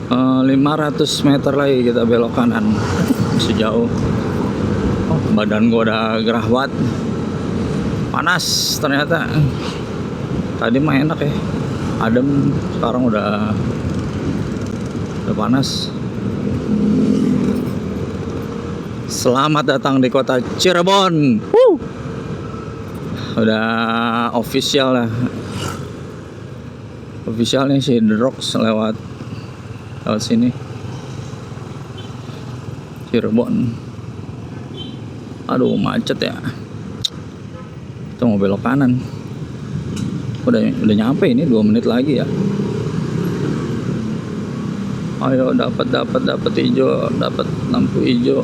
Uh, 500 meter lagi kita belok kanan. Sejauh badan gua udah gerah banget. Panas ternyata. Tadi mah enak ya, adem. Sekarang udah panas. Selamat datang di kota Cirebon. Udah official lah. Officialnya sih The Rocks lewat sini. Cirebon. Aduh, macet ya. Kita mau belok kanan. Udah nyampe ini 2 menit lagi ya. Ayo, dapat hijau, dapat lampu hijau.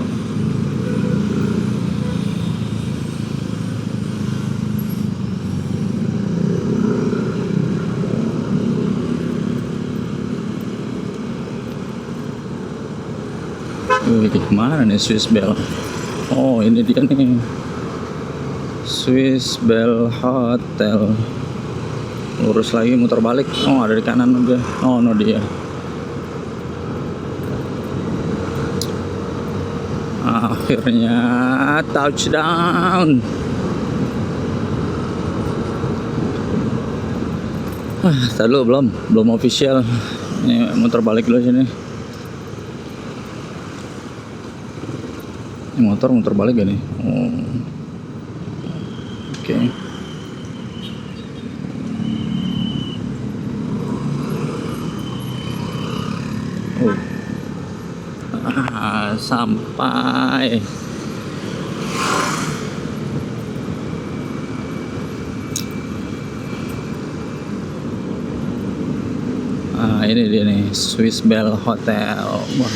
Kemana nih Swiss Bell? Oh, ini dia nih, Swiss Bell Hotel. Lurus lagi, muter balik. Oh, ada di kanan juga. Oh, no dia. Akhirnya touchdown. Tadi belum official. Ini muter balik dulu sini. Ini motor muter balik gak nih? Oh. Oke. Sampai. Ini dia nih, Swiss Bell Hotel. Wah,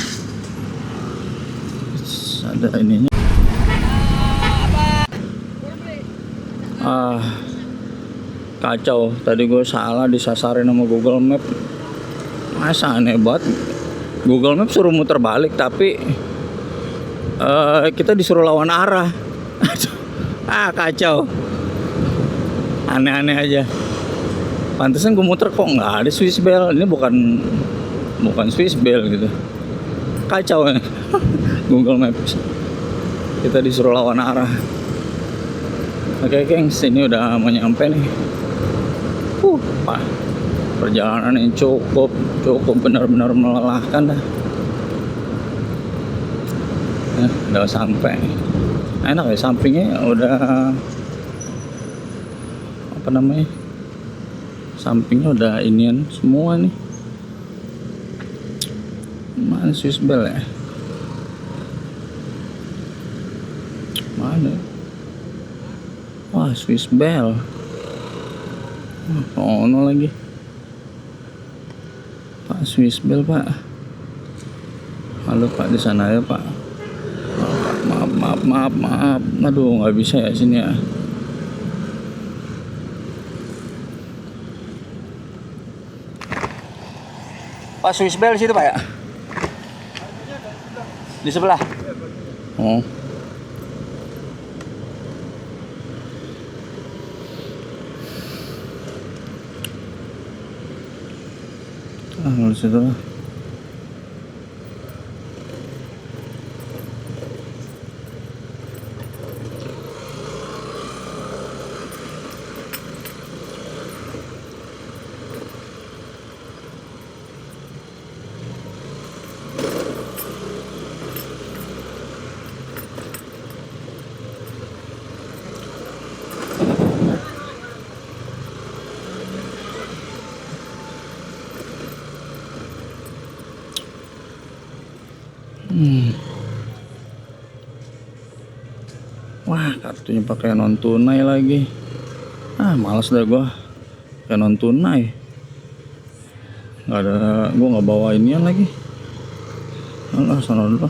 ada ininya. Kacau. Tadi gue salah disasarin sama Google Map. Masa aneh banget. Google Map suruh muter balik, tapi kita disuruh lawan arah. Kacau. Aneh-aneh aja. Pantesan gue muter kok nggak ada Swiss Bell. Ini bukan Swiss Bell gitu. Kacau ya. Google Maps. Kita disuruh lawan arah. Oke, gengs, ini udah mau nyampe nih. Perjalanan yang cukup benar-benar melelahkan dah. Udah sampai. Enak ya, sampingnya udah apa namanya? Sampingnya udah inian semua nih. Mana Swiss Bell ya? Mana? Wah, Swiss Bell. Oh, no lagi. Pak, Swiss Bell, Pak. Halo, Pak, di sana ya, Pak. Maaf. Aduh, nggak bisa ya sini ya. Pak, Swiss Bell situ, Pak ya? Di sebelah. Oh. Di situ lah. Wah, kartunya pakai non tunai lagi. Males dah gua pakai non tunai. Nggak ada, gua nggak bawa inian lagi. Alah, sana dulu.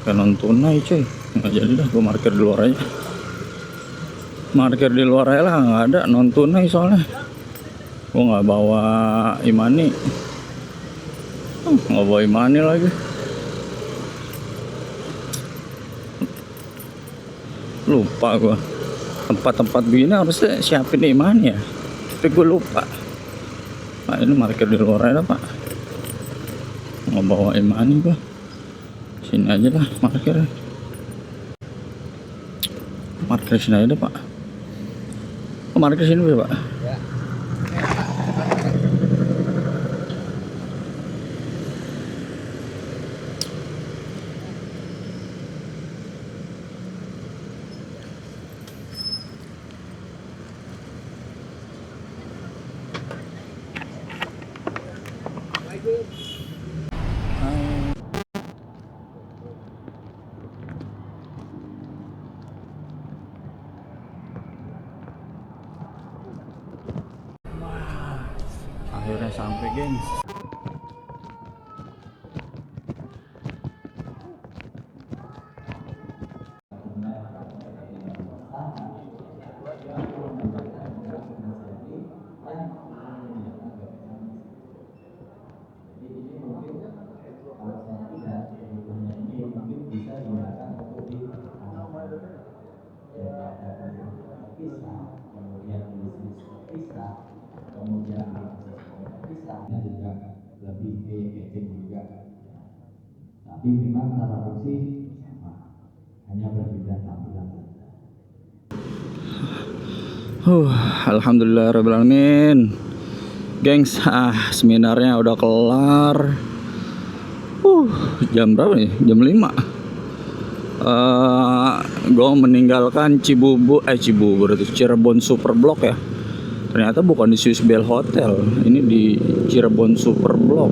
Pakai non tunai cuy. Nggak jadi dah, gua parkir di luar aja. Parkir di luar aja lah, nggak ada non tunai soalnya. Gua nggak bawa e-money. Nggak bawa e-money lagi. Lupa gua. Tempat-tempat begini harusnya siapin e-money ya. Tapi gue lupa. Nah, ini parkir di luar aja, Pak. Nggak bawa e-money gua. Sini aja lah parkirnya. Parkir sini aja, Pak. Parkir sini ya, Pak. sampai, gengs. Juga lebih kecil juga, tapi memang cara fungsi sama, hanya berbeda tampilan saja. Alhamdulillah rabbil alamin. Gengs, seminarnya udah kelar. Jam berapa nih? Jam 5. Gue meninggalkan Cibubur itu Cirebon Super Block ya. Ternyata bukan di Swiss Bell Hotel, ini di Cirebon Super Block.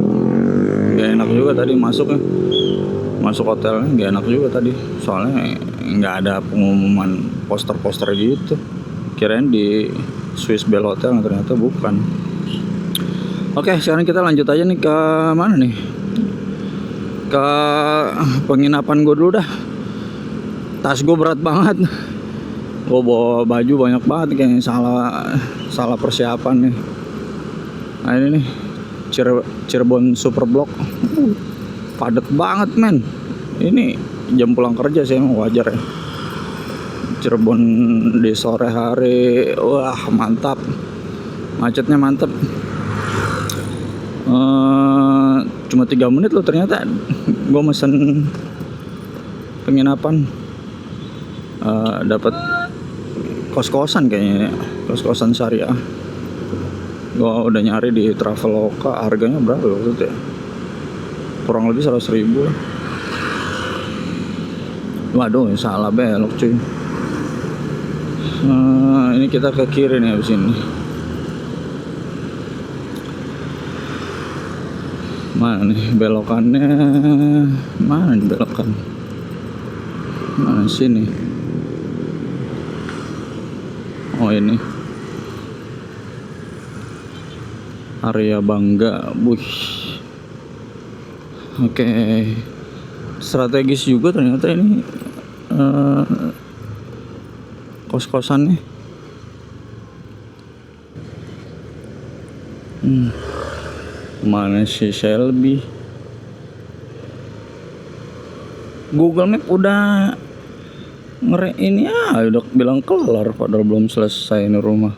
Gak enak juga tadi masuknya. Masuk hotelnya gak enak juga tadi, soalnya nggak ada pengumuman poster-poster gitu. Kirain di Swiss Bell Hotel, ternyata bukan. Oke, sekarang kita lanjut aja nih ke mana nih? Ke penginapan gue dulu dah. Tas gue berat banget. Gue bawa baju banyak banget, kayaknya salah persiapan nih. Nah ini nih Cirebon Super Block. Padat banget men. Ini jam pulang kerja sih, emang wajar ya. Cirebon di sore hari, wah mantap. Macetnya mantap. Cuma 3 menit loh ternyata. Gue mesen penginapan, dapat kos-kosan kayaknya, kos-kosan syariah. Gue udah nyari di Traveloka, harganya berapa waktu itu ya? Kurang lebih 100.000. Waduh, salah belok cuy. Ini kita ke kiri nih abis ini. Mana nih belokannya? Mana nih belokan? Mana sini? Oh ini area Bangga. Oke. Strategis juga ternyata ini kos-kosannya. Mana si Shelby? Google Map udah ini udah bilang kelar, padahal belum selesai ini rumah.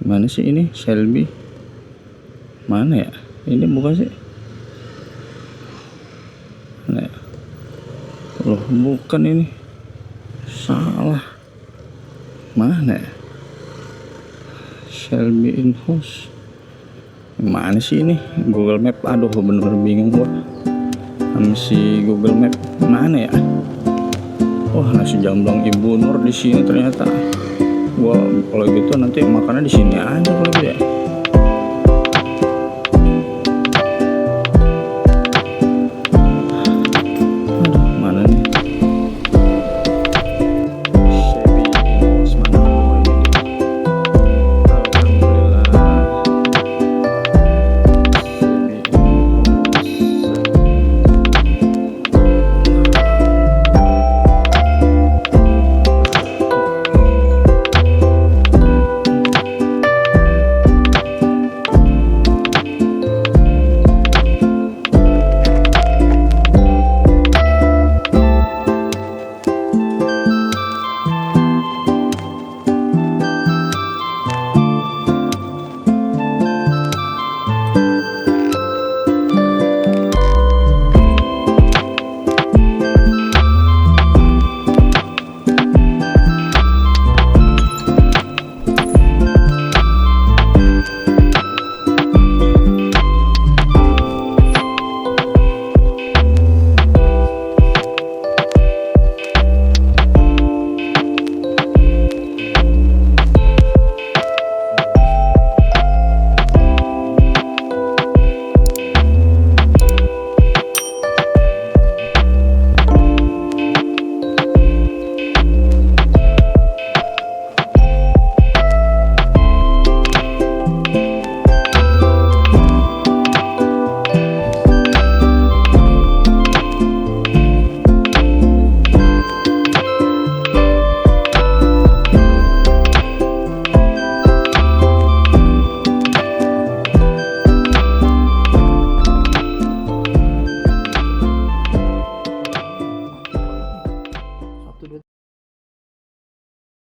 Mana sih ini Shelby? Mana ya? Ini bukan sih? Mana ya? Loh, bukan ini. Salah. Mana ya? Shelby in house. Mana sih ini? Google Map. Aduh, bener-bener bingung gua. Si Google Map mana ya? Wah, nasi jamblang Ibu Nur di sini ternyata. Gua kalau gitu nanti makannya di sini aja kalau gitu ya.